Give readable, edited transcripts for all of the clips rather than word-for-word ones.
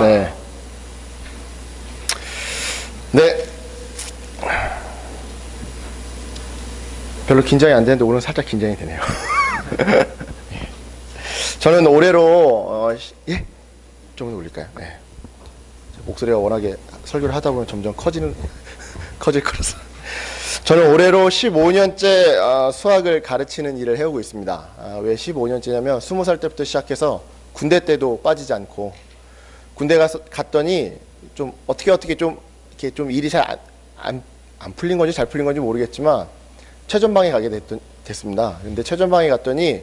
네. 네. 별로 긴장이 안 되는데 오늘 살짝 긴장이 되네요. 저는 올해로 예? 좀 올릴까요? 네. 목소리가 워낙에 설교를 하다 보면 점점 커질 거라서. 저는 올해로 15년째 수학을 가르치는 일을 해오고 있습니다. 왜 15년째냐면 20살 때부터 시작해서 군대 때도 빠지지 않고, 군대 갔더니 좀 어떻게 좀 이렇게 좀 일이 잘 안 풀린 건지 잘 풀린 건지 모르겠지만 최전방에 가게 됐습니다. 근데 최전방에 갔더니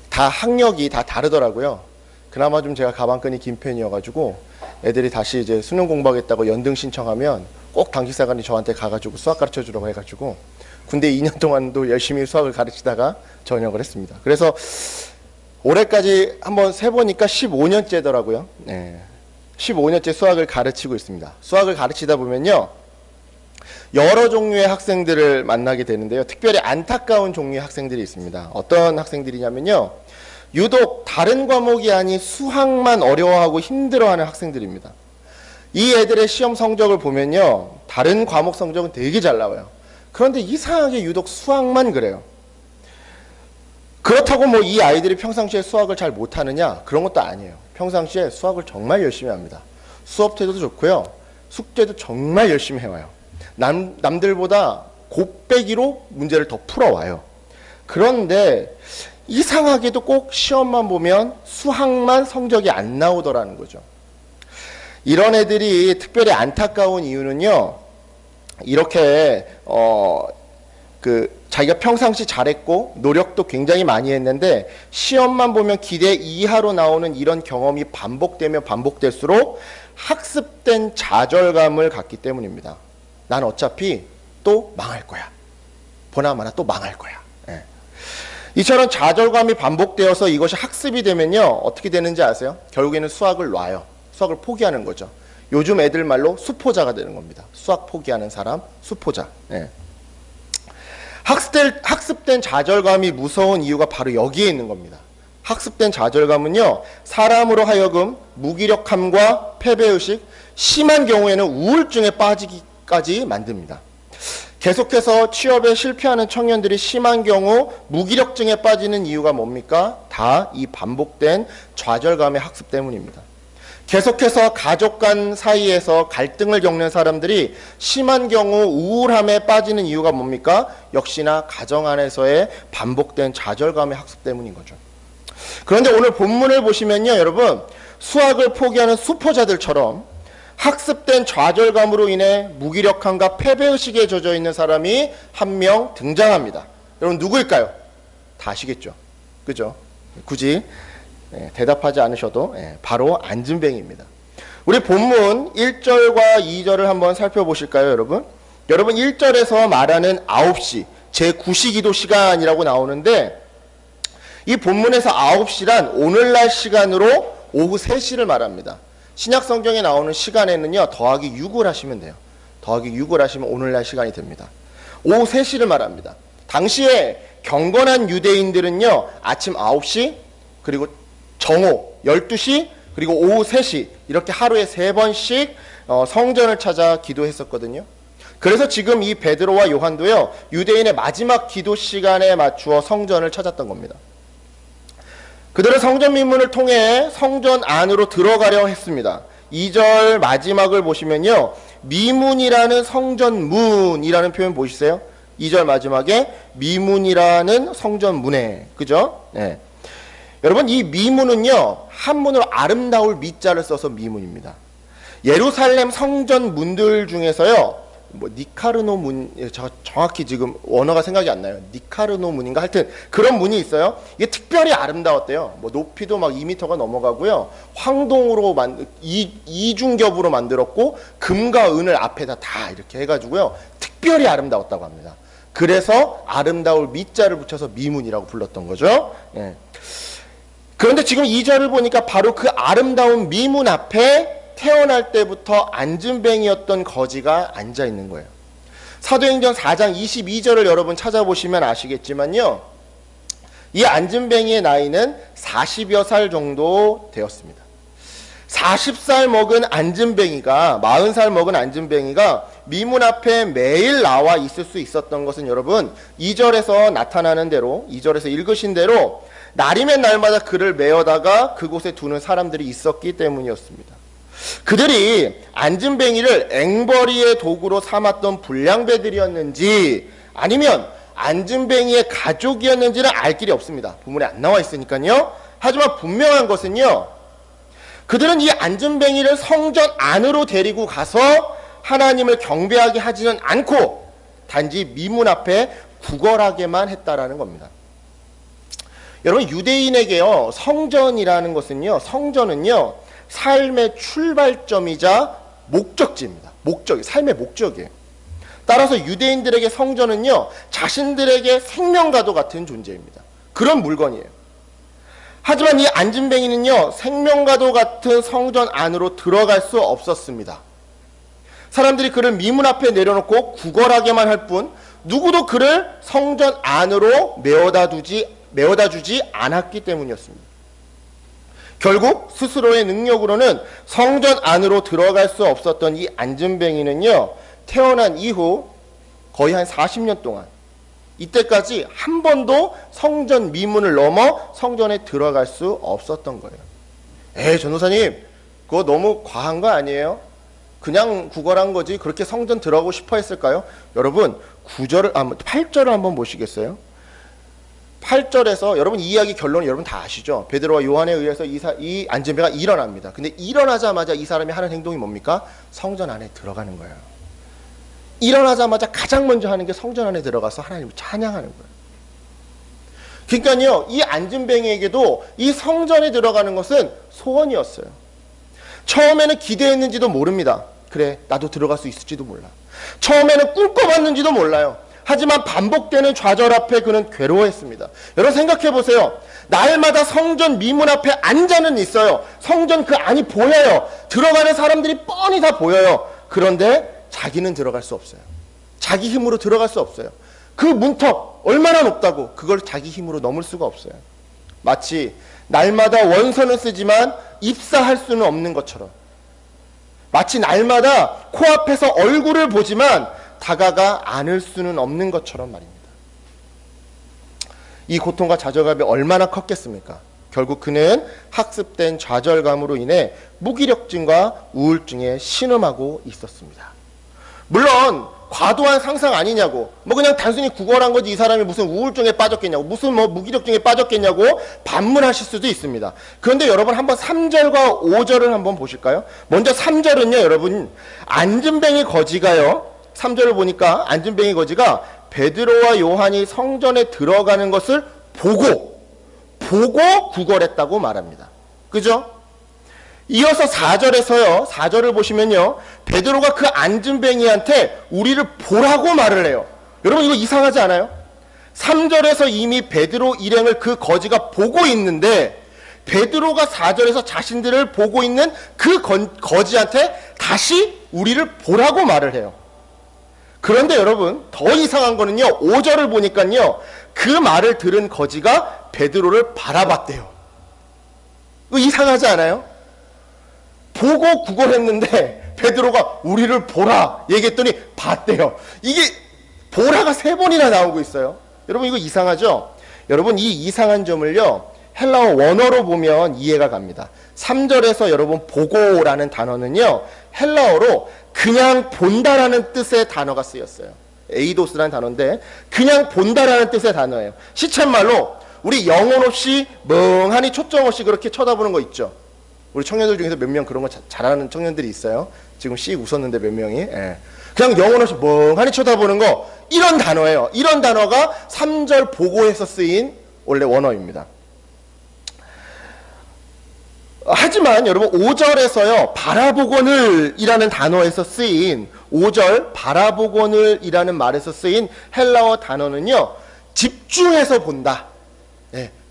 다 학력이 다 다르더라고요. 그나마 좀 제가 가방끈이 긴 편이어가지고 애들이 다시 이제 수능 공부하겠다고 연등 신청하면 꼭 당직사관이 저한테 가가지고 수학 가르쳐 주라고 해가지고 군대 2년 동안도 열심히 수학을 가르치다가 전역을 했습니다. 그래서 올해까지 한번 세보니까 15년째더라고요. 네. 15년째 수학을 가르치고 있습니다. 수학을 가르치다 보면요, 여러 종류의 학생들을 만나게 되는데요. 특별히 안타까운 종류의 학생들이 있습니다. 어떤 학생들이냐면요, 유독 다른 과목이 아닌 수학만 어려워하고 힘들어하는 학생들입니다. 이 애들의 시험 성적을 보면요, 다른 과목 성적은 되게 잘 나와요. 그런데 이상하게 유독 수학만 그래요. 그렇다고 뭐 이 아이들이 평상시에 수학을 잘 못하느냐? 그런 것도 아니에요. 평상시에 수학을 정말 열심히 합니다. 수업 태도도 좋고요, 숙제도 정말 열심히 해와요. 남들보다 곱빼기로 문제를 더 풀어와요. 그런데 이상하게도 꼭 시험만 보면 수학만 성적이 안 나오더라는 거죠. 이런 애들이 특별히 안타까운 이유는요, 이렇게 자기가 평상시 잘했고 노력도 굉장히 많이 했는데 시험만 보면 기대 이하로 나오는 이런 경험이 반복되면 반복될수록 학습된 좌절감을 갖기 때문입니다. 난 어차피 또 망할 거야. 보나마나 또 망할 거야. 예. 이처럼 좌절감이 반복되어서 이것이 학습이 되면요, 어떻게 되는지 아세요? 결국에는 수학을 놔요. 수학을 포기하는 거죠. 요즘 애들 말로 수포자가 되는 겁니다. 수학 포기하는 사람, 수포자. 예. 학습된 좌절감이 무서운 이유가 바로 여기에 있는 겁니다. 학습된 좌절감은요, 사람으로 하여금 무기력함과 패배의식, 심한 경우에는 우울증에 빠지기까지 만듭니다. 계속해서 취업에 실패하는 청년들이 심한 경우 무기력증에 빠지는 이유가 뭡니까? 다 이 반복된 좌절감의 학습 때문입니다. 계속해서 가족 간 사이에서 갈등을 겪는 사람들이 심한 경우 우울함에 빠지는 이유가 뭡니까? 역시나 가정 안에서의 반복된 좌절감의 학습 때문인 거죠. 그런데 오늘 본문을 보시면요, 여러분, 수학을 포기하는 수포자들처럼 학습된 좌절감으로 인해 무기력함과 패배의식에 젖어 있는 사람이 한 명 등장합니다. 여러분 누구일까요? 다 아시겠죠? 그죠? 굳이 대답하지 않으셔도 바로 안진뱅이입니다. 우리 본문 1절과 2절을 한번 살펴보실까요, 여러분? 여러분 1절에서 말하는 9시, 제9시기도 시간이라고 나오는데, 이 본문에서 9시란 오늘날 시간으로 오후 3시를 말합니다. 신약 성경에 나오는 시간에는요, 더하기 6을 하시면 돼요. 더하기 6을 하시면 오늘날 시간이 됩니다. 오후 3시를 말합니다. 당시에 경건한 유대인들은요, 아침 9시, 그리고 정오 12시, 그리고 오후 3시, 이렇게 하루에 3번씩 성전을 찾아 기도했었거든요. 그래서 지금 이 베드로와 요한도요, 유대인의 마지막 기도 시간에 맞추어 성전을 찾았던 겁니다. 그들은 성전 미문을 통해 성전 안으로 들어가려 했습니다. 2절 마지막을 보시면요, 미문이라는 성전문이라는 표현 보이세요? 2절 마지막에 미문이라는 성전문에, 그죠? 네. 여러분, 이 미문은요, 한문으로 아름다울 미자를 써서 미문입니다. 예루살렘 성전 문들 중에서요, 니카르노 문, 정확히 지금 원어가 생각이 안 나요. 니카르노 문인가? 하여튼 그런 문이 있어요. 이게 특별히 아름다웠대요. 높이도 막 2m가 넘어가고요, 황동으로 이중겹으로 만들었고, 금과 은을 앞에다 다 이렇게 해가지고요, 특별히 아름다웠다고 합니다. 그래서 아름다울 미자를 붙여서 미문이라고 불렀던 거죠. 예. 그런데 지금 2절을 보니까 바로 그 아름다운 미문 앞에 태어날 때부터 안진뱅이였던 거지가 앉아 있는 거예요. 사도행전 4장 22절을 여러분 찾아보시면 아시겠지만요, 이 안진뱅이의 나이는 40여 살 정도 되었습니다. 40살 먹은 안진뱅이가 40살 먹은 안진뱅이가 미문 앞에 매일 나와 있을 수 있었던 것은 여러분 2절에서 나타나는 대로 2절에서 읽으신 대로 날이면 날마다 그를 메어다가 그곳에 두는 사람들이 있었기 때문이었습니다. 그들이 안진뱅이를 앵벌이의 도구로 삼았던 불량배들이었는지 아니면 안진뱅이의 가족이었는지는 알 길이 없습니다. 본문에 안 나와 있으니까요. 하지만 분명한 것은요, 그들은 이 안진뱅이를 성전 안으로 데리고 가서 하나님을 경배하게 하지는 않고 단지 미문 앞에 구걸하게만 했다라는 겁니다. 여러분, 유대인에게요, 성전이라는 것은요, 성전은요, 삶의 출발점이자 목적지입니다. 삶의 목적이에요. 따라서 유대인들에게 성전은요, 자신들에게 생명과도 같은 존재입니다. 그런 물건이에요. 하지만 이 안진뱅이는요, 생명과도 같은 성전 안으로 들어갈 수 없었습니다. 사람들이 그를 미문 앞에 내려놓고 구걸하게만 할 뿐 누구도 그를 성전 안으로 메어다 주지 않았기 때문이었습니다. 결국 스스로의 능력으로는 성전 안으로 들어갈 수 없었던 이 안진뱅이는요, 태어난 이후 거의 한 40년 동안 이때까지 한 번도 성전 미문을 넘어 성전에 들어갈 수 없었던 거예요. 전도사님, 그거 너무 과한 거 아니에요? 그냥 구걸한 거지 그렇게 성전 들어가고 싶어 했을까요? 여러분 8절을 한번 보시겠어요? 8절에서 여러분 이 이야기 결론은 여러분 다 아시죠? 베드로와 요한에 의해서 이 안진뱅이가 일어납니다. 근데 일어나자마자 이 사람이 하는 행동이 뭡니까? 성전 안에 들어가는 거예요. 일어나자마자 가장 먼저 하는 게 성전 안에 들어가서 하나님을 찬양하는 거예요. 그러니까요, 이 안진뱅이에게도 이 성전에 들어가는 것은 소원이었어요. 처음에는 기대했는지도 모릅니다. 그래, 나도 들어갈 수 있을지도 몰라. 처음에는 꿈꿔봤는지도 몰라요. 하지만 반복되는 좌절 앞에 그는 괴로워했습니다. 여러분 생각해 보세요. 날마다 성전 미문 앞에 앉아는 있어요. 성전 그 안이 보여요. 들어가는 사람들이 뻔히 다 보여요. 그런데 자기는 들어갈 수 없어요. 자기 힘으로 들어갈 수 없어요. 그 문턱 얼마나 높다고 그걸 자기 힘으로 넘을 수가 없어요. 마치 날마다 원서는 쓰지만 입사할 수는 없는 것처럼, 마치 날마다 코앞에서 얼굴을 보지만 다가가 안을 수는 없는 것처럼 말입니다. 이 고통과 좌절감이 얼마나 컸겠습니까? 결국 그는 학습된 좌절감으로 인해 무기력증과 우울증에 신음하고 있었습니다. 물론 과도한 상상 아니냐고, 그냥 단순히 구걸한 거지 이 사람이 무슨 우울증에 빠졌겠냐고, 무슨 무기력증에 빠졌겠냐고 반문하실 수도 있습니다. 그런데 여러분 한번 3절과 5절을 한번 보실까요? 먼저 3절은요, 여러분 안진뱅이 거지가요, 3절을 보니까 안진뱅이 거지가 베드로와 요한이 성전에 들어가는 것을 보고 구걸했다고 말합니다. 그죠? 이어서 4절에서요, 4절을 보시면요, 베드로가 그 안진뱅이한테 우리를 보라고 말을 해요. 여러분 이거 이상하지 않아요? 3절에서 이미 베드로 일행을 그 거지가 보고 있는데 베드로가 4절에서 자신들을 보고 있는 그 거지한테 다시 우리를 보라고 말을 해요. 그런데 여러분 더 이상한 거는요, 5절을 보니까요, 그 말을 들은 거지가 베드로를 바라봤대요. 이거 이상하지 않아요? 보고 구걸했는데 베드로가 우리를 보라 얘기했더니 봤대요. 이게 보라가 3번이나 나오고 있어요. 여러분 이거 이상하죠? 여러분 이 이상한 점을요, 헬라어 원어로 보면 이해가 갑니다. 3절에서 여러분 보고라는 단어는요, 헬라어로 그냥 본다라는 뜻의 단어가 쓰였어요. 에이도스라는 단어인데 그냥 본다라는 뜻의 단어예요. 시쳇말로 우리 영혼 없이 멍하니 초점 없이 그렇게 쳐다보는 거 있죠. 우리 청년들 중에서 몇 명 그런 거 잘하는 청년들이 있어요. 지금 씩 웃었는데 몇 명이. 그냥 영혼 없이 멍하니 쳐다보는 거, 이런 단어예요. 이런 단어가 3절 보고에서 쓰인 원래 원어입니다. 하지만 여러분 5절에서요, 바라보거늘 이라는 단어에서 쓰인 5절 바라보거늘 이라는 말에서 쓰인 헬라어 단어는요, 집중해서 본다.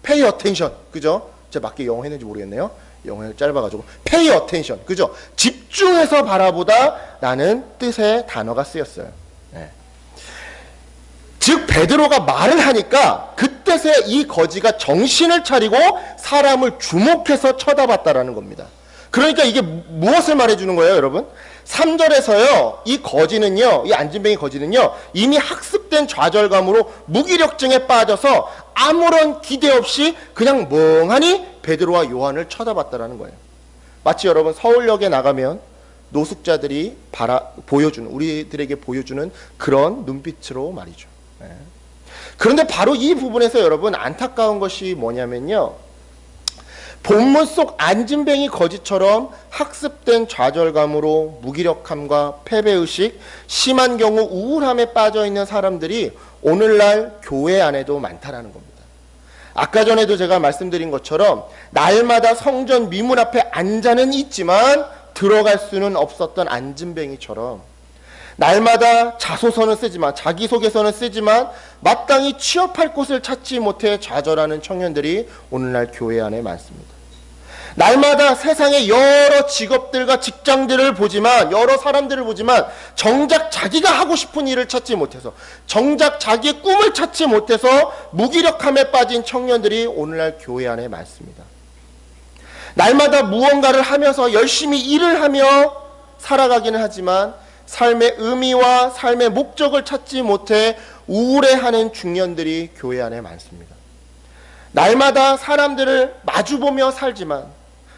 pay attention. 그죠? 제가 맞게 영어 했는지 모르겠네요. 영어가 짧아가지고 pay attention. 그죠? 집중해서 바라보다 라는 뜻의 단어가 쓰였어요. 즉 베드로가 말을 하니까 그때서야 이 거지가 정신을 차리고 사람을 주목해서 쳐다봤다라는 겁니다. 그러니까 이게 무엇을 말해주는 거예요, 여러분? 3절에서요, 이 거지는요, 이 안진뱅이 거지는요, 이미 학습된 좌절감으로 무기력증에 빠져서 아무런 기대 없이 그냥 멍하니 베드로와 요한을 쳐다봤다라는 거예요. 마치 여러분 서울역에 나가면 노숙자들이 보여주는, 우리들에게 보여주는 그런 눈빛으로 말이죠. 네. 그런데 바로 이 부분에서 여러분 안타까운 것이 뭐냐면요, 본문 속 안진뱅이 거지처럼 학습된 좌절감으로 무기력함과 패배의식, 심한 경우 우울함에 빠져있는 사람들이 오늘날 교회 안에도 많다라는 겁니다. 아까 전에도 제가 말씀드린 것처럼 날마다 성전 미문 앞에 앉아는 있지만 들어갈 수는 없었던 안진뱅이처럼 날마다 자소서는 쓰지만, 자기소개서는 쓰지만 마땅히 취업할 곳을 찾지 못해 좌절하는 청년들이 오늘날 교회 안에 많습니다. 날마다 세상의 여러 직업들과 직장들을 보지만, 여러 사람들을 보지만 정작 자기가 하고 싶은 일을 찾지 못해서, 정작 자기의 꿈을 찾지 못해서 무기력함에 빠진 청년들이 오늘날 교회 안에 많습니다. 날마다 무언가를 하면서 열심히 일을 하며 살아가기는 하지만 삶의 의미와 삶의 목적을 찾지 못해 우울해하는 중년들이 교회 안에 많습니다. 날마다 사람들을 마주보며 살지만,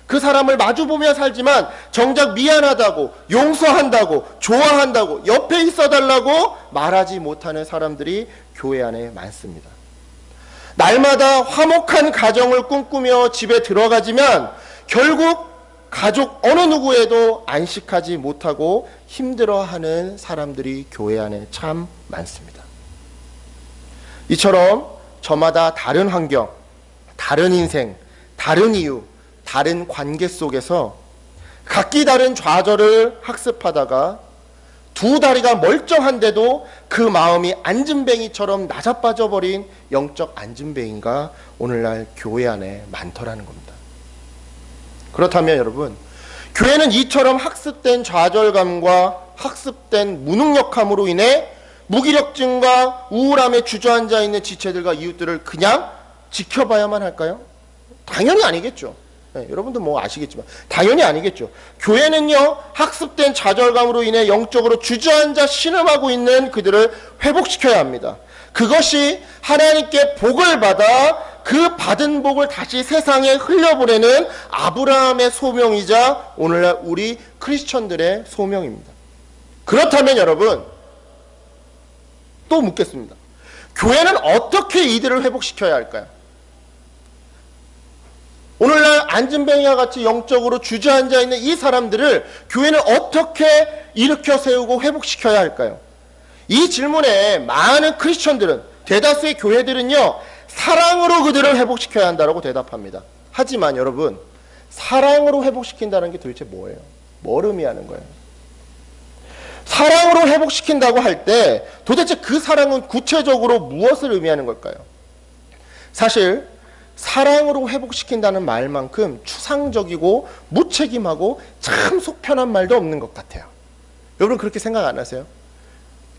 그 사람을 마주보며 살지만 정작 미안하다고, 용서한다고, 좋아한다고, 옆에 있어달라고 말하지 못하는 사람들이 교회 안에 많습니다. 날마다 화목한 가정을 꿈꾸며 집에 들어가지만 결국 가족 어느 누구에도 안식하지 못하고 힘들어하는 사람들이 교회 안에 참 많습니다. 이처럼 저마다 다른 환경, 다른 인생, 다른 이유, 다른 관계 속에서 각기 다른 좌절을 학습하다가 두 다리가 멀쩡한데도 그 마음이 안진뱅이처럼 낮아빠져버린 영적 안진뱅이가 오늘날 교회 안에 많더라는 겁니다. 그렇다면 여러분, 교회는 이처럼 학습된 좌절감과 학습된 무능력함으로 인해 무기력증과 우울함에 주저앉아 있는 지체들과 이웃들을 그냥 지켜봐야만 할까요? 당연히 아니겠죠. 네, 여러분도 뭐 아시겠지만 당연히 아니겠죠. 교회는요, 학습된 좌절감으로 인해 영적으로 주저앉아 신음하고 있는 그들을 회복시켜야 합니다. 그것이 하나님께 복을 받아 그 받은 복을 다시 세상에 흘려보내는 아브라함의 소명이자 오늘날 우리 크리스천들의 소명입니다. 그렇다면 여러분, 또 묻겠습니다. 교회는 어떻게 이들을 회복시켜야 할까요? 오늘날 안진뱅이와 같이 영적으로 주저앉아 있는 이 사람들을 교회는 어떻게 일으켜 세우고 회복시켜야 할까요? 이 질문에 많은 크리스천들은, 대다수의 교회들은요, 사랑으로 그들을 회복시켜야 한다고 대답합니다. 하지만 여러분, 사랑으로 회복시킨다는 게 도대체 뭐예요? 뭘 의미하는 거예요? 사랑으로 회복시킨다고 할 때 도대체 그 사랑은 구체적으로 무엇을 의미하는 걸까요? 사실 사랑으로 회복시킨다는 말만큼 추상적이고 무책임하고 참 속편한 말도 없는 것 같아요. 여러분 그렇게 생각 안 하세요?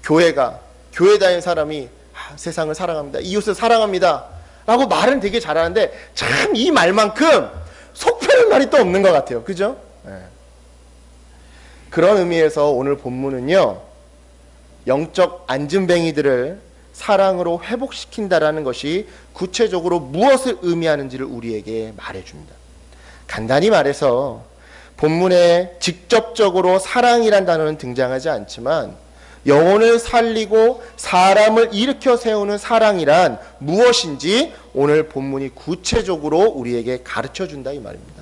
교회 다니는 사람이 세상을 사랑합니다, 이웃을 사랑합니다 라고 말은 되게 잘하는데 참 이 말만큼 속편한 말이 또 없는 것 같아요. 그죠? 네. 그런 의미에서 오늘 본문은요, 영적 안진뱅이들을 사랑으로 회복시킨다라는 것이 구체적으로 무엇을 의미하는지를 우리에게 말해줍니다. 간단히 말해서 본문에 직접적으로 사랑이란 단어는 등장하지 않지만 영혼을 살리고 사람을 일으켜 세우는 사랑이란 무엇인지 오늘 본문이 구체적으로 우리에게 가르쳐준다 이 말입니다.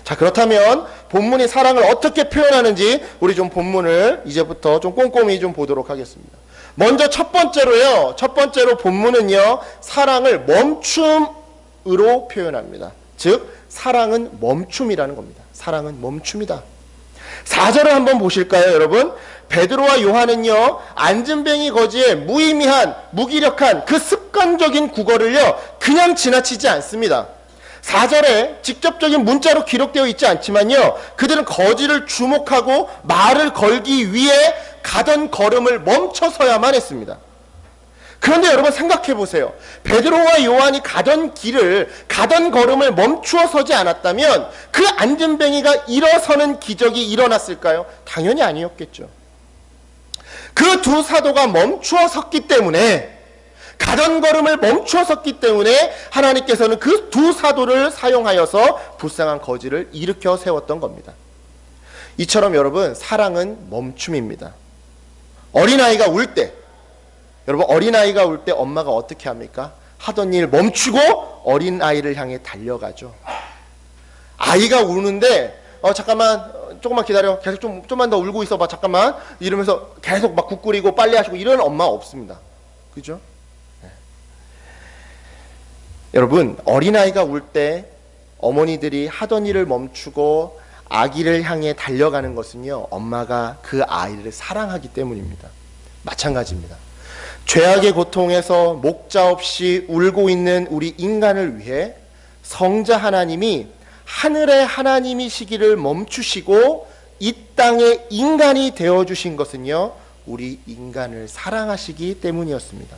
자, 그렇다면 본문이 사랑을 어떻게 표현하는지 우리 좀 본문을 이제부터 좀 꼼꼼히 좀 보도록 하겠습니다. 먼저 첫 번째로 본문은요, 사랑을 멈춤으로 표현합니다. 즉 사랑은 멈춤이라는 겁니다. 사랑은 멈춤이다. 4절을 한번 보실까요, 여러분? 베드로와 요한은요, 안진뱅이 거지의 무의미한, 무기력한 그 습관적인 국어를요, 그냥 지나치지 않습니다. 4절에 직접적인 문자로 기록되어 있지 않지만요, 그들은 거지를 주목하고 말을 걸기 위해 가던 걸음을 멈춰서야만 했습니다. 그런데 여러분 생각해 보세요. 베드로와 요한이 가던 걸음을 멈추어 서지 않았다면 그 안진뱅이가 일어서는 기적이 일어났을까요? 당연히 아니었겠죠. 그 두 사도가 멈추어 섰기 때문에, 가던 걸음을 멈추어 섰기 때문에 하나님께서는 그 두 사도를 사용하여서 불쌍한 거지를 일으켜 세웠던 겁니다. 이처럼 여러분, 사랑은 멈춤입니다. 어린아이가 울 때, 여러분 어린아이가 울 때 엄마가 어떻게 합니까? 하던 일 멈추고 어린아이를 향해 달려가죠. 아이가 우는데 잠깐만 조금만 기다려, 계속 좀만 더 울고 있어봐, 잠깐만, 이러면서 계속 막 국 끓이고 빨리 하시고 이런 엄마 없습니다. 그죠? 네. 여러분, 어린아이가 울 때 어머니들이 하던 일을 멈추고 아기를 향해 달려가는 것은요, 엄마가 그 아이를 사랑하기 때문입니다. 마찬가지입니다. 죄악의 고통에서 목자 없이 울고 있는 우리 인간을 위해 성자 하나님이 하늘의 하나님이시기를 멈추시고 이 땅의 인간이 되어주신 것은요, 우리 인간을 사랑하시기 때문이었습니다.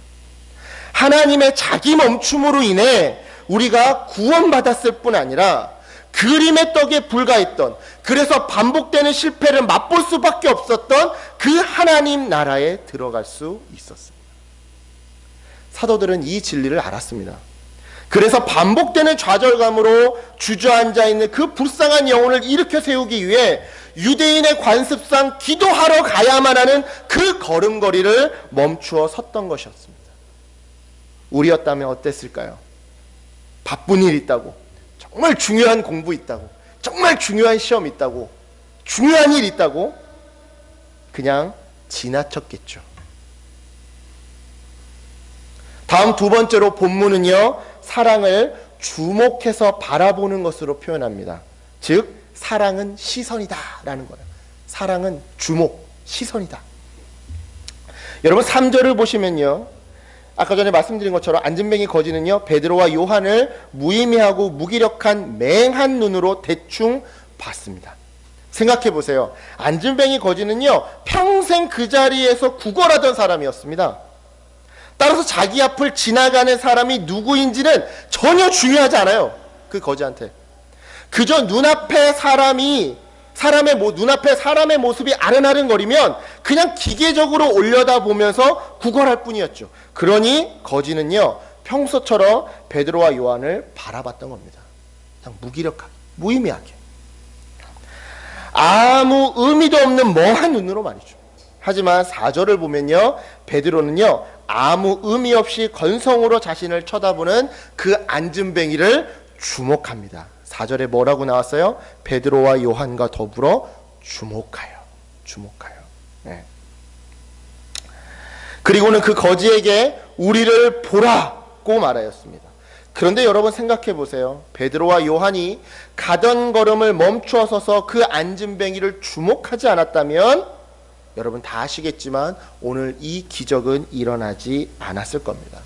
하나님의 자기 멈춤으로 인해 우리가 구원받았을 뿐 아니라 그림의 떡에 불과했던, 그래서 반복되는 실패를 맛볼 수밖에 없었던 그 하나님 나라에 들어갈 수 있었습니다. 사도들은 이 진리를 알았습니다. 그래서 반복되는 좌절감으로 주저앉아 있는 그 불쌍한 영혼을 일으켜 세우기 위해 유대인의 관습상 기도하러 가야만 하는 그 걸음걸이를 멈추어 섰던 것이었습니다. 우리였다면 어땠을까요? 바쁜 일 있다고, 정말 중요한 공부 있다고, 정말 중요한 시험 있다고, 중요한 일 있다고 그냥 지나쳤겠죠. 다음 두 번째로 본문은요, 사랑을 주목해서 바라보는 것으로 표현합니다. 즉 사랑은 시선이다 라는 거예요. 사랑은 주목, 시선이다. 여러분 3절을 보시면요, 아까 전에 말씀드린 것처럼 안진뱅이 거지는요, 베드로와 요한을 무의미하고 무기력한 맹한 눈으로 대충 봤습니다. 생각해 보세요. 안진뱅이 거지는요, 평생 그 자리에서 구걸하던 사람이었습니다. 따라서 자기 앞을 지나가는 사람이 누구인지는 전혀 중요하지 않아요. 그 거지한테. 그저 눈앞에 사람의 모습이 아른아른거리면 그냥 기계적으로 올려다보면서 구걸할 뿐이었죠. 그러니 거지는요, 평소처럼 베드로와 요한을 바라봤던 겁니다. 그냥 무기력하게, 무의미하게, 아무 의미도 없는 멍한 눈으로 말이죠. 하지만 4절을 보면요, 베드로는요, 아무 의미 없이 건성으로 자신을 쳐다보는 그 안진뱅이를 주목합니다. 4절에 뭐라고 나왔어요? 베드로와 요한과 더불어 주목하여. 네. 그리고는 그 거지에게 우리를 보라고 말하였습니다. 그런데 여러분 생각해 보세요. 베드로와 요한이 가던 걸음을 멈추어 서서 그 안진뱅이를 주목하지 않았다면 여러분 다 아시겠지만 오늘 이 기적은 일어나지 않았을 겁니다.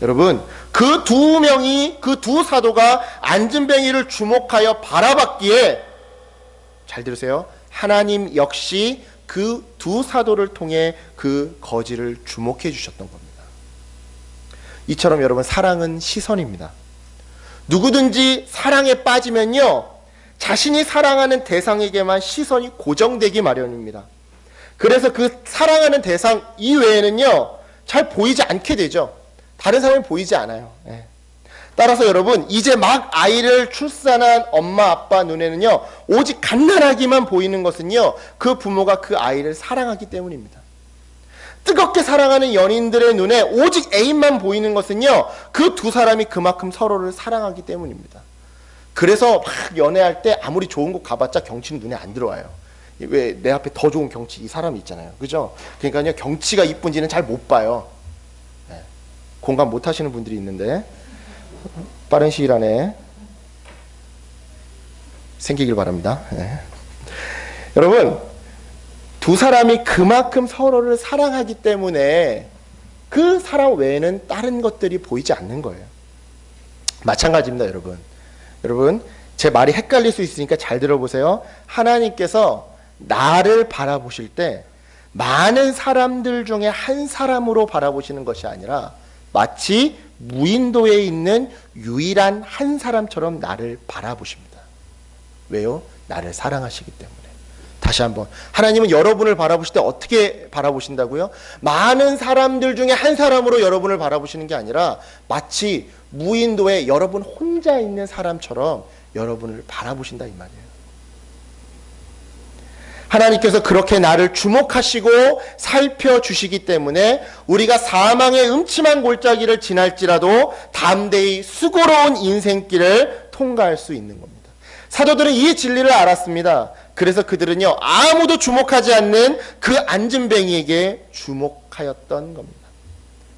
여러분, 그 두 사도가 안진뱅이를 주목하여 바라봤기에, 잘 들으세요, 하나님 역시 그 두 사도를 통해 그 거지를 주목해 주셨던 겁니다. 이처럼 여러분, 사랑은 시선입니다. 누구든지 사랑에 빠지면요, 자신이 사랑하는 대상에게만 시선이 고정되기 마련입니다. 그래서 그 사랑하는 대상 이외에는요, 잘 보이지 않게 되죠. 다른 사람이 보이지 않아요. 예. 따라서 여러분, 이제 막 아이를 출산한 엄마 아빠 눈에는요, 오직 갓난아기만 보이는 것은요, 그 부모가 그 아이를 사랑하기 때문입니다. 뜨겁게 사랑하는 연인들의 눈에 오직 애인만 보이는 것은요, 그 두 사람이 그만큼 서로를 사랑하기 때문입니다. 그래서 막 연애할 때 아무리 좋은 곳 가봤자 경치는 눈에 안 들어와요. 왜 내 앞에 더 좋은 경치 이 사람이 있잖아요. 그죠? 그러니까요, 경치가 이쁜지는 잘 못 봐요. 네. 공감 못 하시는 분들이 있는데 빠른 시일 안에 생기길 바랍니다. 네. 여러분, 두 사람이 그만큼 서로를 사랑하기 때문에 그 사람 외에는 다른 것들이 보이지 않는 거예요. 마찬가지입니다, 여러분. 여러분, 제 말이 헷갈릴 수 있으니까 잘 들어보세요. 하나님께서 나를 바라보실 때 많은 사람들 중에 한 사람으로 바라보시는 것이 아니라 마치 무인도에 있는 유일한 한 사람처럼 나를 바라보십니다. 왜요? 나를 사랑하시기 때문에. 다시 한번, 하나님은 여러분을 바라보실 때 어떻게 바라보신다고요? 많은 사람들 중에 한 사람으로 여러분을 바라보시는 게 아니라 마치 무인도에 여러분 혼자 있는 사람처럼 여러분을 바라보신다 이 말이에요. 하나님께서 그렇게 나를 주목하시고 살펴주시기 때문에 우리가 사망의 음침한 골짜기를 지날지라도 담대히 수고로운 인생길을 통과할 수 있는 겁니다. 사도들은 이 진리를 알았습니다. 그래서 그들은요, 아무도 주목하지 않는 그 안진뱅이에게 주목하였던 겁니다.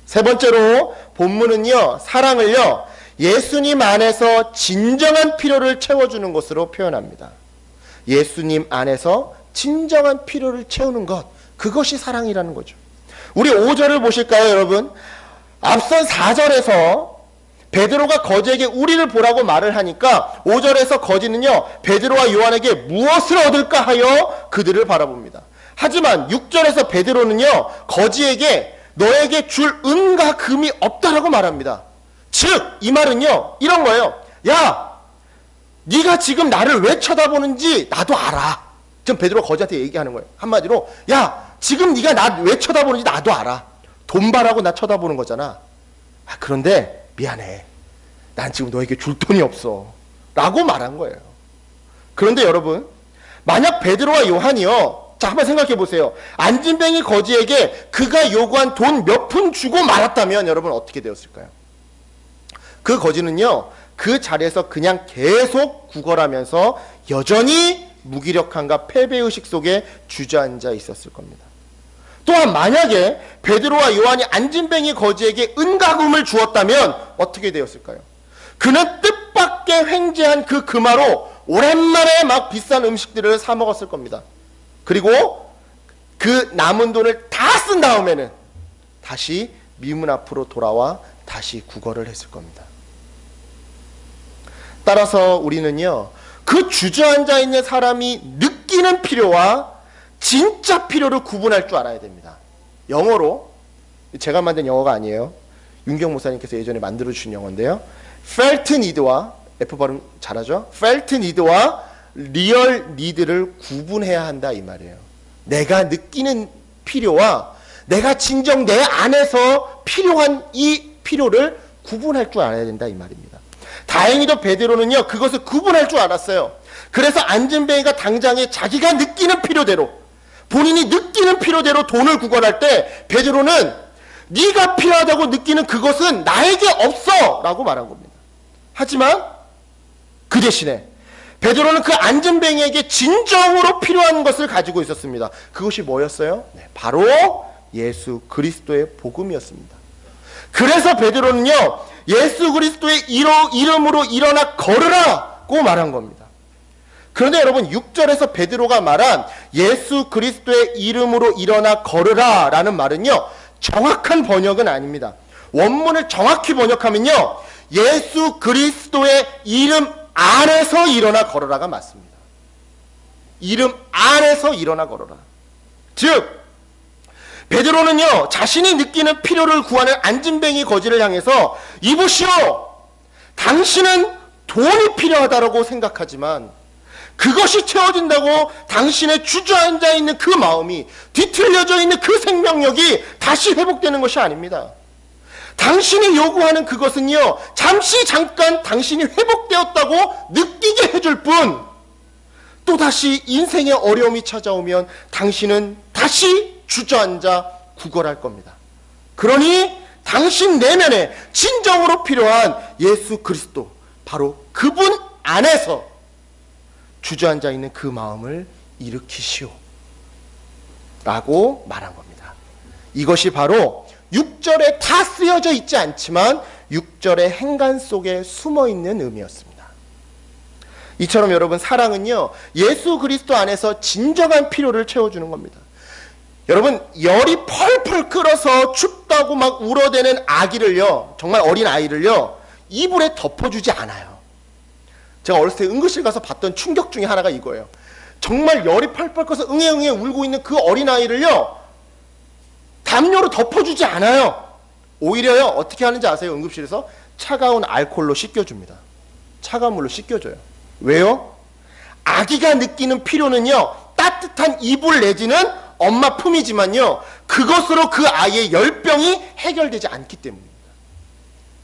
세 번째로 본문은요, 사랑을요, 예수님 안에서 진정한 필요를 채워주는 것으로 표현합니다. 예수님 안에서 진정한 필요를 채우는 것, 그것이 사랑이라는 거죠. 우리 5절을 보실까요, 여러분? 앞선 4절에서 베드로가 거지에게 우리를 보라고 말을 하니까 5절에서 거지는요, 베드로와 요한에게 무엇을 얻을까 하여 그들을 바라봅니다. 하지만 6절에서 베드로는요, 거지에게 너에게 줄 은과 금이 없다라고 말합니다. 즉, 이 말은요, 이런 거예요. 야, 네가 지금 나를 왜 쳐다보는지 나도 알아. 지금 베드로가 거지한테 얘기하는 거예요. 한마디로, 야, 지금 네가 나 왜 쳐다보는지 나도 알아. 돈 바라고 나 쳐다보는 거잖아. 그런데 미안해. 난 지금 너에게 줄 돈이 없어. 라고 말한 거예요. 그런데 여러분, 만약 베드로와 요한이요, 자, 한번 생각해 보세요. 안진뱅이 거지에게 그가 요구한 돈 몇 푼 주고 말았다면 여러분 어떻게 되었을까요? 그 거지는요, 그 자리에서 그냥 계속 구걸하면서 여전히 무기력함과 패배의식 속에 주저앉아 있었을 겁니다. 또한 만약에 베드로와 요한이 안진뱅이 거지에게 은과 금을 주었다면 어떻게 되었을까요? 그는 뜻밖의 횡재한 그 금화로 오랜만에 막 비싼 음식들을 사 먹었을 겁니다. 그리고 그 남은 돈을 다 쓴 다음에는 다시 미문 앞으로 돌아와 다시 구걸을 했을 겁니다. 따라서 우리는요, 그 주저앉아 있는 사람이 느끼는 필요와 진짜 필요를 구분할 줄 알아야 됩니다. 영어로, 제가 만든 영어가 아니에요. 윤경 목사님께서 예전에 만들어주신 영어인데요. felt need와, F 발음 잘하죠? felt need와 real need를 구분해야 한다 이 말이에요. 내가 느끼는 필요와 내가 진정 내 안에서 필요한 이 필요를 구분할 줄 알아야 된다 이 말입니다. 다행히도 베드로는요, 그것을 구분할 줄 알았어요. 그래서 안진뱅이가 당장에 자기가 느끼는 필요대로, 본인이 느끼는 필요대로 돈을 구걸할 때 베드로는 네가 필요하다고 느끼는 그것은 나에게 없어 라고 말한 겁니다. 하지만 그 대신에 베드로는 그 안진뱅이에게 진정으로 필요한 것을 가지고 있었습니다. 그것이 뭐였어요? 네, 바로 예수 그리스도의 복음이었습니다. 그래서 베드로는요, 예수 그리스도의 이름으로 일어나 걸으라고 말한 겁니다. 그런데 여러분, 6절에서 베드로가 말한 예수 그리스도의 이름으로 일어나 걸으라 라는 말은요, 정확한 번역은 아닙니다. 원문을 정확히 번역하면요, 예수 그리스도의 이름 안에서 일어나 걸으라가 맞습니다. 이름 안에서 일어나 걸으라. 즉, 베드로는요, 자신이 느끼는 필요를 구하는 안진뱅이 거지를 향해서 이보시오, 당신은 돈이 필요하다고 생각하지만 그것이 채워진다고 당신의 주저앉아 있는 그 마음이, 뒤틀려져 있는 그 생명력이 다시 회복되는 것이 아닙니다. 당신이 요구하는 그것은요, 잠깐 당신이 회복되었다고 느끼게 해줄 뿐, 또다시 인생의 어려움이 찾아오면 당신은 다시 주저앉아 구걸할 겁니다. 그러니 당신 내면에 진정으로 필요한 예수 그리스도, 바로 그분 안에서 주저앉아 있는 그 마음을 일으키시오 라고 말한 겁니다. 이것이 바로 6절에 다 쓰여져 있지 않지만 6절의 행간 속에 숨어있는 의미였습니다. 이처럼 여러분, 사랑은요, 예수 그리스도 안에서 진정한 필요를 채워주는 겁니다. 여러분, 열이 펄펄 끓어서 춥다고 막 울어대는 아기를요, 정말 어린 아이를요, 이불에 덮어주지 않아요. 제가 어렸을 때 응급실 가서 봤던 충격 중에 하나가 이거예요. 정말 열이 펄펄 끓어서 응애응애 울고 있는 그 어린 아이를요, 담요로 덮어주지 않아요. 오히려요, 어떻게 하는지 아세요? 응급실에서 차가운 알코올로 씻겨줍니다. 차가운 물로 씻겨줘요. 왜요? 아기가 느끼는 필요는요, 따뜻한 이불 내지는 엄마 품이지만요, 그것으로 그 아이의 열병이 해결되지 않기 때문입니다.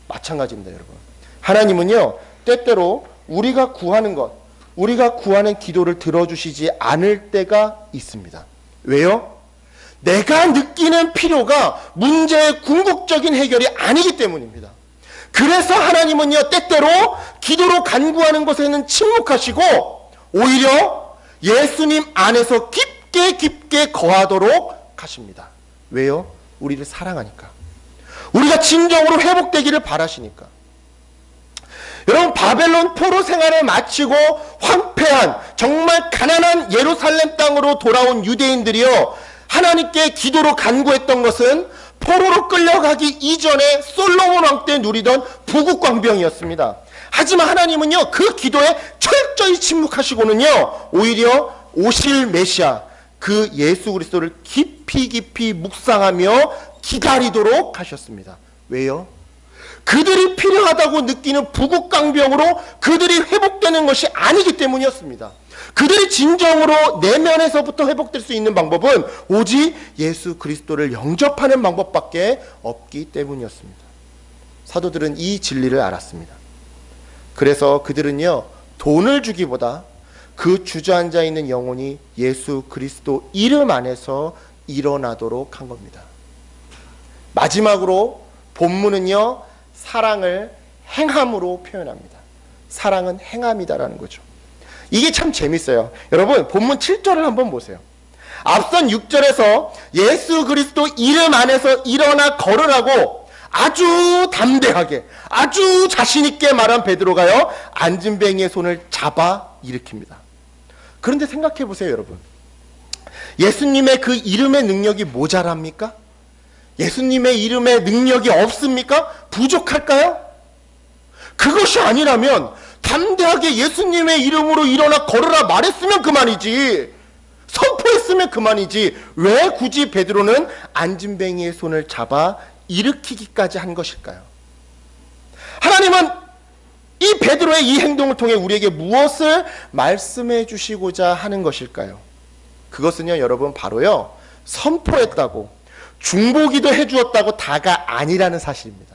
마찬가지입니다, 여러분. 하나님은요, 때때로 우리가 구하는 것, 우리가 구하는 기도를 들어주시지 않을 때가 있습니다. 왜요? 내가 느끼는 필요가 문제의 궁극적인 해결이 아니기 때문입니다. 그래서 하나님은요, 때때로 기도로 간구하는 것에는 침묵하시고 오히려 예수님 안에서 깊게 거하도록 하십니다. 왜요? 우리를 사랑하니까. 우리가 진정으로 회복되기를 바라시니까. 여러분, 바벨론 포로 생활을 마치고 황폐한, 정말 가난한 예루살렘 땅으로 돌아온 유대인들이요, 하나님께 기도로 간구했던 것은 포로로 끌려가기 이전에 솔로몬 왕 때 누리던 부국광병이었습니다. 하지만 하나님은요, 그 기도에 철저히 침묵하시고는요, 오히려 오실 메시아, 그 예수 그리스도를 깊이 묵상하며 기다리도록 하셨습니다. 왜요? 그들이 필요하다고 느끼는 부국강병으로 그들이 회복되는 것이 아니기 때문이었습니다. 그들이 진정으로 내면에서부터 회복될 수 있는 방법은 오직 예수 그리스도를 영접하는 방법밖에 없기 때문이었습니다. 사도들은 이 진리를 알았습니다. 그래서 그들은요, 돈을 주기보다 그 주저앉아 있는 영혼이 예수 그리스도 이름 안에서 일어나도록 한 겁니다. 마지막으로 본문은요, 사랑을 행함으로 표현합니다. 사랑은 행함이다라는 거죠. 이게 참 재밌어요. 여러분, 본문 7절을 한번 보세요. 앞선 6절에서 예수 그리스도 이름 안에서 일어나 걸으라고 아주 담대하게, 아주 자신있게 말한 베드로가요, 안진뱅이의 손을 잡아 일으킵니다. 그런데 생각해 보세요, 여러분. 예수님의 그 이름의 능력이 모자랍니까? 예수님의 이름에 능력이 없습니까? 부족할까요? 그것이 아니라면 담대하게 예수님의 이름으로 일어나 걸으라 말했으면 그만이지, 선포했으면 그만이지, 왜 굳이 베드로는 안진뱅이의 손을 잡아 일으키기까지 한 것일까요? 하나님은 이 베드로의 이 행동을 통해 우리에게 무엇을 말씀해 주시고자 하는 것일까요? 그것은요, 여러분, 바로요, 선포했다고, 중보기도 해주었다고 다가 아니라는 사실입니다.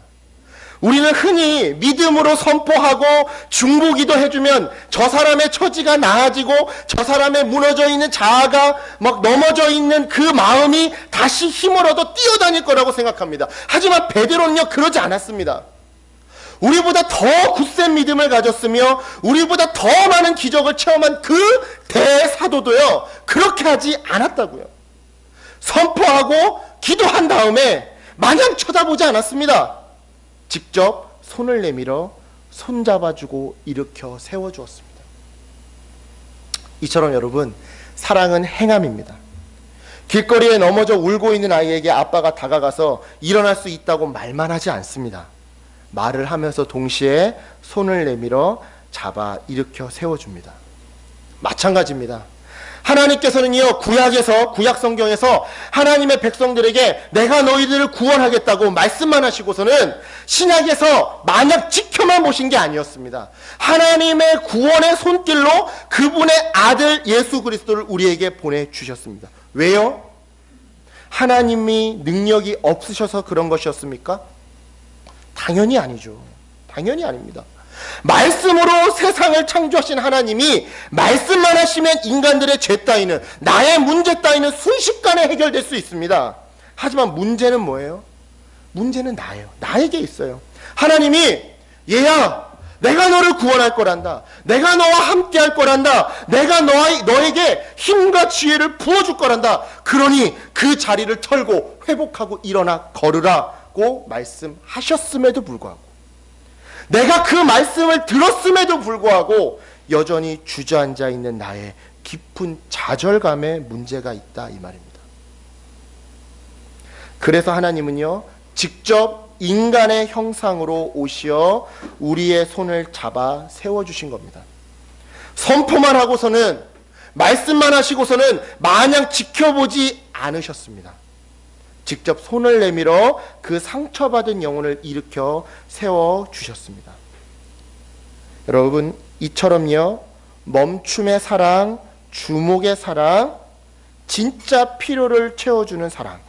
우리는 흔히 믿음으로 선포하고 중보기도 해주면 저 사람의 처지가 나아지고 저 사람의 무너져 있는 자아가 막 넘어져 있는 그 마음이 다시 힘을 얻어 뛰어다닐 거라고 생각합니다. 하지만 베드로는요, 그러지 않았습니다. 우리보다 더 굳센 믿음을 가졌으며 우리보다 더 많은 기적을 체험한 그 대사도도요, 그렇게 하지 않았다고요. 선포하고 기도한 다음에 마냥 쳐다보지 않았습니다. 직접 손을 내밀어 손잡아주고 일으켜 세워주었습니다. 이처럼 여러분, 사랑은 행함입니다. 길거리에 넘어져 울고 있는 아이에게 아빠가 다가가서 일어날 수 있다고 말만 하지 않습니다. 말을 하면서 동시에 손을 내밀어 잡아 일으켜 세워줍니다. 마찬가지입니다. 하나님께서는요, 구약 성경에서 하나님의 백성들에게 내가 너희들을 구원하겠다고 말씀만 하시고서는 신약에서 마냥 지켜만 보신 게 아니었습니다. 하나님의 구원의 손길로 그분의 아들 예수 그리스도를 우리에게 보내주셨습니다. 왜요? 하나님이 능력이 없으셔서 그런 것이었습니까? 당연히 아니죠. 당연히 아닙니다. 말씀으로 세상을 창조하신 하나님이 말씀만 하시면 인간들의 죄 따위는, 나의 문제 따위는 순식간에 해결될 수 있습니다. 하지만 문제는 뭐예요? 문제는 나예요. 나에게 있어요. 하나님이 얘야, 내가 너를 구원할 거란다. 내가 너와 함께 할 거란다. 내가 너에게 힘과 지혜를 부어줄 거란다. 그러니 그 자리를 털고 회복하고 일어나 걸으라고 말씀하셨음에도 불구하고, 내가 그 말씀을 들었음에도 불구하고 여전히 주저앉아 있는 나의 깊은 좌절감에 문제가 있다, 이 말입니다. 그래서 하나님은요, 직접 인간의 형상으로 오시어 우리의 손을 잡아 세워주신 겁니다. 선포만 하고서는, 말씀만 하시고서는 마냥 지켜보지 않으셨습니다. 직접 손을 내밀어 그 상처받은 영혼을 일으켜 세워주셨습니다. 여러분, 이처럼요, 멈춤의 사랑, 주목의 사랑, 진짜 필요를 채워주는 사랑,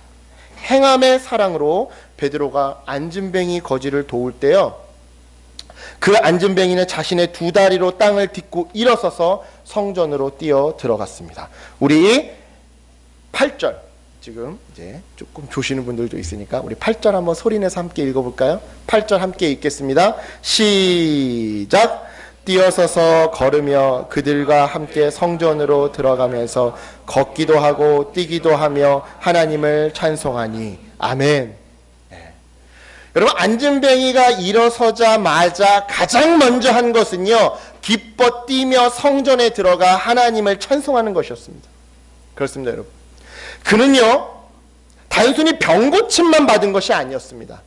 행함의 사랑으로 베드로가 안진뱅이 거지를 도울 때요, 그 안진뱅이는 자신의 두 다리로 땅을 딛고 일어서서 성전으로 뛰어 들어갔습니다. 우리 8절, 지금 이제 조금 조시는 분들도 있으니까 우리 8절 한번 소리내서 함께 읽어볼까요? 8절 함께 읽겠습니다. 시작! 뛰어서서 걸으며 그들과 함께 성전으로 들어가면서 걷기도 하고 뛰기도 하며 하나님을 찬송하니. 아멘. 네. 여러분, 안진뱅이가 일어서자마자 가장 먼저 한 것은요, 기뻐 뛰며 성전에 들어가 하나님을 찬송하는 것이었습니다. 그렇습니다, 여러분. 그는요, 단순히 병고침만 받은 것이 아니었습니다.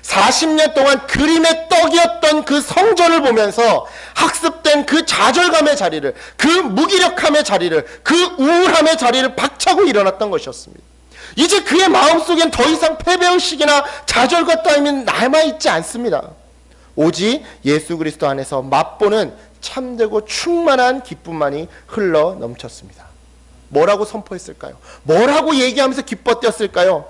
40년 동안 그림의 떡이었던 그 성전을 보면서 학습된 그 좌절감의 자리를, 그 무기력함의 자리를, 그 우울함의 자리를 박차고 일어났던 것이었습니다. 이제 그의 마음속엔 더 이상 패배의식이나 좌절과 따위는 남아있지 않습니다. 오직 예수 그리스도 안에서 맛보는 참되고 충만한 기쁨만이 흘러 넘쳤습니다. 뭐라고 선포했을까요? 뭐라고 얘기하면서 기뻐 뛰었을까요?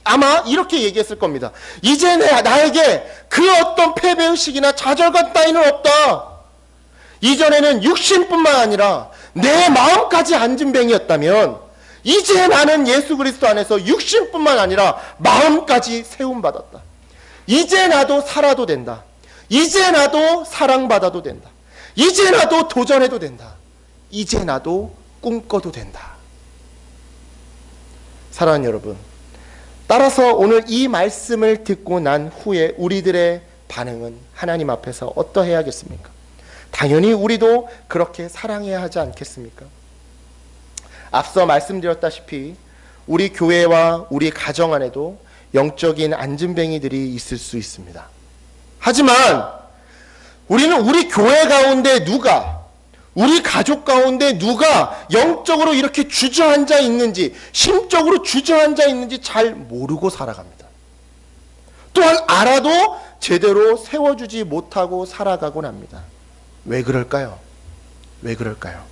아마 이렇게 얘기했을 겁니다. 이제 나에게 그 어떤 패배의식이나 좌절감 따위는 없다. 이전에는 육신뿐만 아니라 내 마음까지 안진뱅이였다면 이제 나는 예수 그리스도 안에서 육신뿐만 아니라 마음까지 세움받았다. 이제 나도 살아도 된다. 이제 나도 사랑받아도 된다. 이제 나도 도전해도 된다. 이제 나도 꿈꿔도 된다. 사랑하는 여러분, 따라서 오늘 이 말씀을 듣고 난 후에 우리들의 반응은 하나님 앞에서 어떠해야겠습니까? 당연히 우리도 그렇게 사랑해야 하지 않겠습니까? 앞서 말씀드렸다시피 우리 교회와 우리 가정 안에도 영적인 안진뱅이들이 있을 수 있습니다. 하지만 우리는 우리 교회 가운데 우리 가족 가운데 누가 영적으로 이렇게 주저앉아 있는지, 심적으로 주저앉아 있는지 잘 모르고 살아갑니다. 또한 알아도 제대로 세워주지 못하고 살아가곤 합니다. 왜 그럴까요? 왜 그럴까요?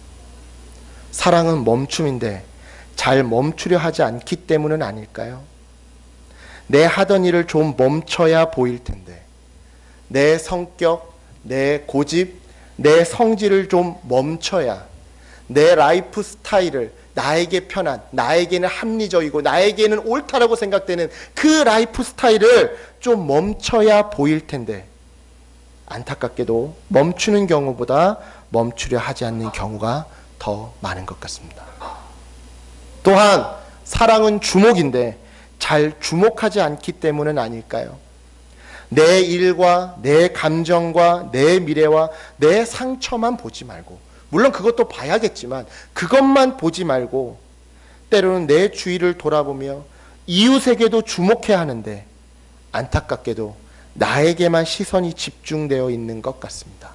사랑은 멈춤인데 잘 멈추려 하지 않기 때문은 아닐까요? 내 하던 일을 좀 멈춰야 보일 텐데, 내 성격, 내 고집, 내 성질을 좀 멈춰야 내 라이프 스타일을, 나에게 편한, 나에게는 합리적이고 나에게는 옳다라고 생각되는 그 라이프 스타일을 좀 멈춰야 보일 텐데, 안타깝게도 멈추는 경우보다 멈추려 하지 않는 경우가 더 많은 것 같습니다. 또한 사랑은 주목인데 잘 주목하지 않기 때문은 아닐까요? 내 일과 내 감정과 내 미래와 내 상처만 보지 말고, 물론 그것도 봐야겠지만 그것만 보지 말고 때로는 내 주위를 돌아보며 이웃에게도 주목해야 하는데 안타깝게도 나에게만 시선이 집중되어 있는 것 같습니다.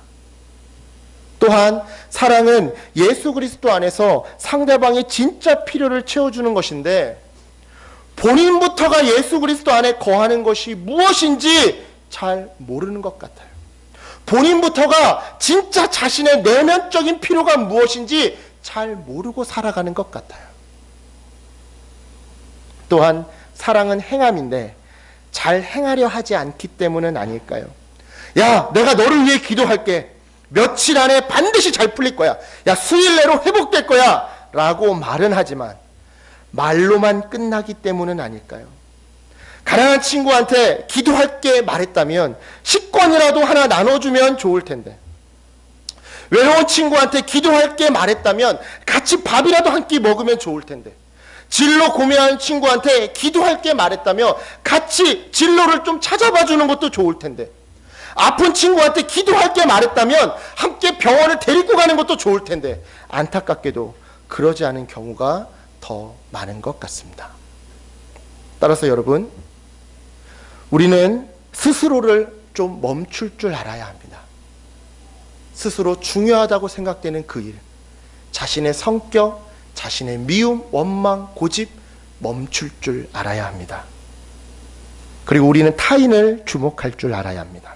또한 사랑은 예수 그리스도 안에서 상대방의 진짜 필요를 채워주는 것인데, 본인부터가 예수 그리스도 안에 거하는 것이 무엇인지 잘 모르는 것 같아요. 본인부터가 진짜 자신의 내면적인 필요가 무엇인지 잘 모르고 살아가는 것 같아요. 또한 사랑은 행함인데 잘 행하려 하지 않기 때문은 아닐까요? 야, 내가 너를 위해 기도할게. 며칠 안에 반드시 잘 풀릴 거야. 야, 수일 내로 회복될 거야. 라고 말은 하지만 말로만 끝나기 때문은 아닐까요? 가난한 친구한테 기도할게 말했다면 식권이라도 하나 나눠주면 좋을 텐데, 외로운 친구한테 기도할게 말했다면 같이 밥이라도 한 끼 먹으면 좋을 텐데, 진로 고민하는 친구한테 기도할게 말했다면 같이 진로를 좀 찾아봐 주는 것도 좋을 텐데, 아픈 친구한테 기도할게 말했다면 함께 병원을 데리고 가는 것도 좋을 텐데, 안타깝게도 그러지 않은 경우가 더 많은 것 같습니다. 따라서 여러분, 우리는 스스로를 좀 멈출 줄 알아야 합니다. 스스로 중요하다고 생각되는 그 일, 자신의 성격, 자신의 미움, 원망, 고집, 멈출 줄 알아야 합니다. 그리고 우리는 타인을 주목할 줄 알아야 합니다.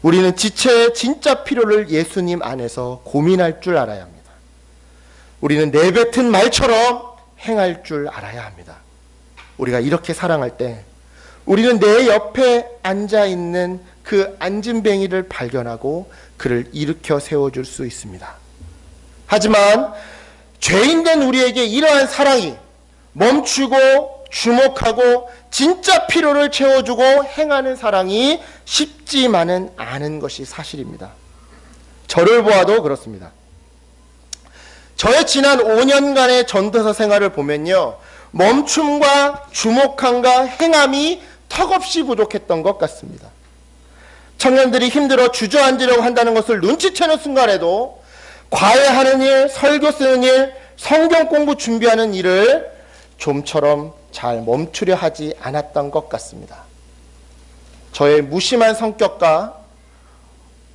우리는 지체의 진짜 필요를 예수님 안에서 고민할 줄 알아야 합니다. 우리는 내뱉은 말처럼 행할 줄 알아야 합니다. 우리가 이렇게 사랑할 때 우리는 내 옆에 앉아있는 그 안진뱅이를 발견하고 그를 일으켜 세워줄 수 있습니다. 하지만 죄인된 우리에게 이러한 사랑이 멈추고 주목하고 진짜 필요를 채워주고 행하는 사랑이 쉽지만은 않은 것이 사실입니다. 저를 보아도 그렇습니다. 저의 지난 5년간의 전도사 생활을 보면요, 멈춤과 주목함과 행함이 턱없이 부족했던 것 같습니다. 청년들이 힘들어 주저앉으려고 한다는 것을 눈치채는 순간에도 과외하는 일, 설교 쓰는 일, 성경 공부 준비하는 일을 좀처럼 잘 멈추려 하지 않았던 것 같습니다. 저의 무심한 성격과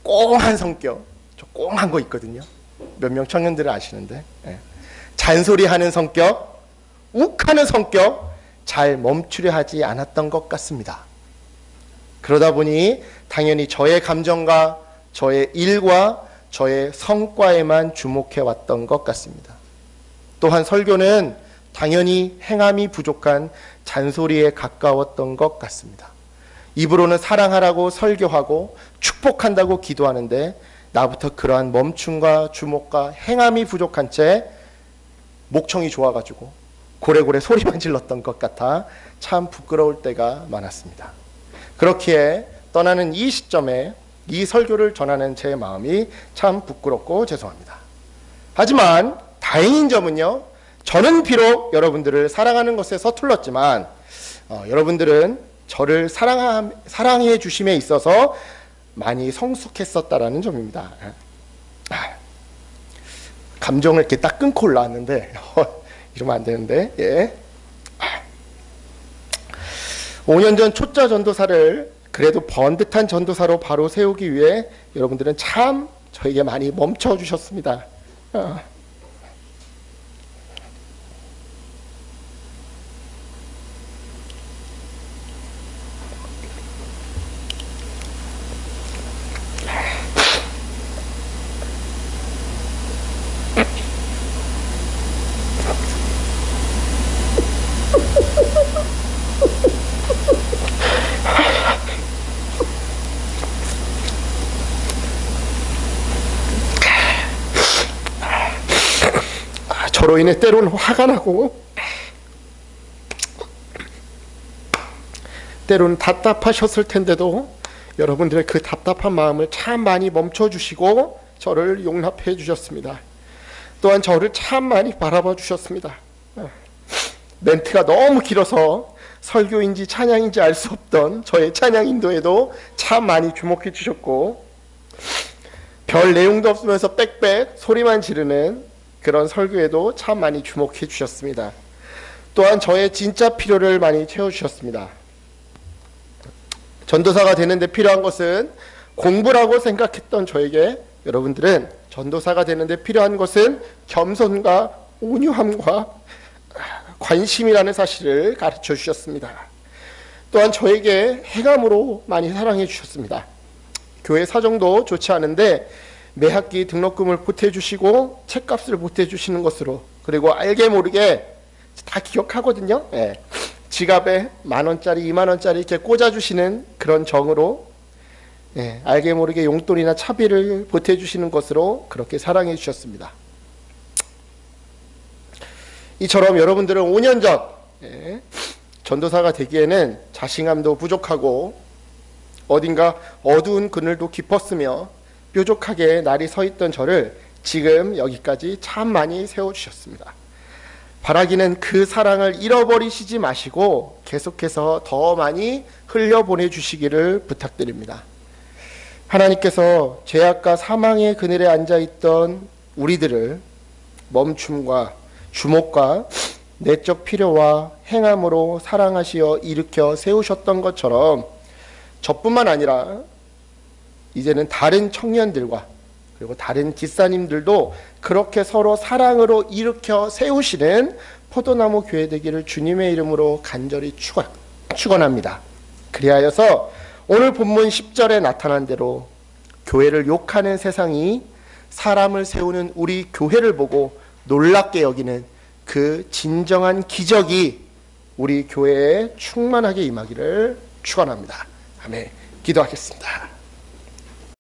꽁한 성격, 저 꽁한 거 있거든요. 몇 명 청년들은 아시는데, 잔소리하는 성격, 욱하는 성격, 잘 멈추려 하지 않았던 것 같습니다. 그러다 보니 당연히 저의 감정과 저의 일과 저의 성과에만 주목해 왔던 것 같습니다. 또한 설교는 당연히 행함이 부족한 잔소리에 가까웠던 것 같습니다. 입으로는 사랑하라고 설교하고 축복한다고 기도하는데 나부터 그러한 멈춤과 주목과 행함이 부족한 채 목청이 좋아가지고 고래고래 소리만 질렀던 것 같아 참 부끄러울 때가 많았습니다. 그렇기에 떠나는 이 시점에 이 설교를 전하는 제 마음이 참 부끄럽고 죄송합니다. 하지만 다행인 점은요, 저는 비록 여러분들을 사랑하는 것에 서툴렀지만 여러분들은 저를 사랑해 주심에 있어서 많이 성숙했었다라는 점입니다. 감정을 이렇게 딱 끊고 올라왔는데 이러면 안 되는데, 예. 5년 전 초짜 전도사를 그래도 번듯한 전도사로 바로 세우기 위해 여러분들은 참 저에게 많이 멈춰 주셨습니다. 저로 인해 때로는 화가 나고 때로는 답답하셨을 텐데도 여러분들의 그 답답한 마음을 참 많이 멈춰주시고 저를 용납해 주셨습니다. 또한 저를 참 많이 바라봐 주셨습니다. 멘트가 너무 길어서 설교인지 찬양인지 알 수 없던 저의 찬양 인도에도 참 많이 주목해 주셨고, 별 내용도 없으면서 빽빽 소리만 지르는 그런 설교에도 참 많이 주목해 주셨습니다. 또한 저의 진짜 필요를 많이 채워주셨습니다. 전도사가 되는데 필요한 것은 공부라고 생각했던 저에게 여러분들은 전도사가 되는데 필요한 것은 겸손과 온유함과 관심이라는 사실을 가르쳐 주셨습니다. 또한 저에게 행함으로 많이 사랑해 주셨습니다. 교회 사정도 좋지 않은데 매 학기 등록금을 보태주시고 책값을 보태주시는 것으로, 그리고 알게 모르게 다 기억하거든요. 예. 지갑에 10,000원짜리 20,000원짜리 이렇게 꽂아주시는 그런 정으로, 예, 알게 모르게 용돈이나 차비를 보태주시는 것으로 그렇게 사랑해 주셨습니다. 이처럼 여러분들은 5년 전 전도사가 되기에는 자신감도 부족하고 어딘가 어두운 그늘도 깊었으며 뾰족하게 날이 서 있던 저를 지금 여기까지 참 많이 세워주셨습니다. 바라기는 그 사랑을 잃어버리시지 마시고 계속해서 더 많이 흘려보내주시기를 부탁드립니다. 하나님께서 죄악과 사망의 그늘에 앉아있던 우리들을 멈춤과 주목과 내적 필요와 행함으로 사랑하시어 일으켜 세우셨던 것처럼 저뿐만 아니라 이제는 다른 청년들과 그리고 다른 기사님들도 그렇게 서로 사랑으로 일으켜 세우시는 포도나무 교회 되기를 주님의 이름으로 간절히 축원합니다. 그리하여서 오늘 본문 10절에 나타난 대로 교회를 욕하는 세상이 사람을 세우는 우리 교회를 보고 놀랍게 여기는 그 진정한 기적이 우리 교회에 충만하게 임하기를 축원합니다. 아멘. 기도하겠습니다.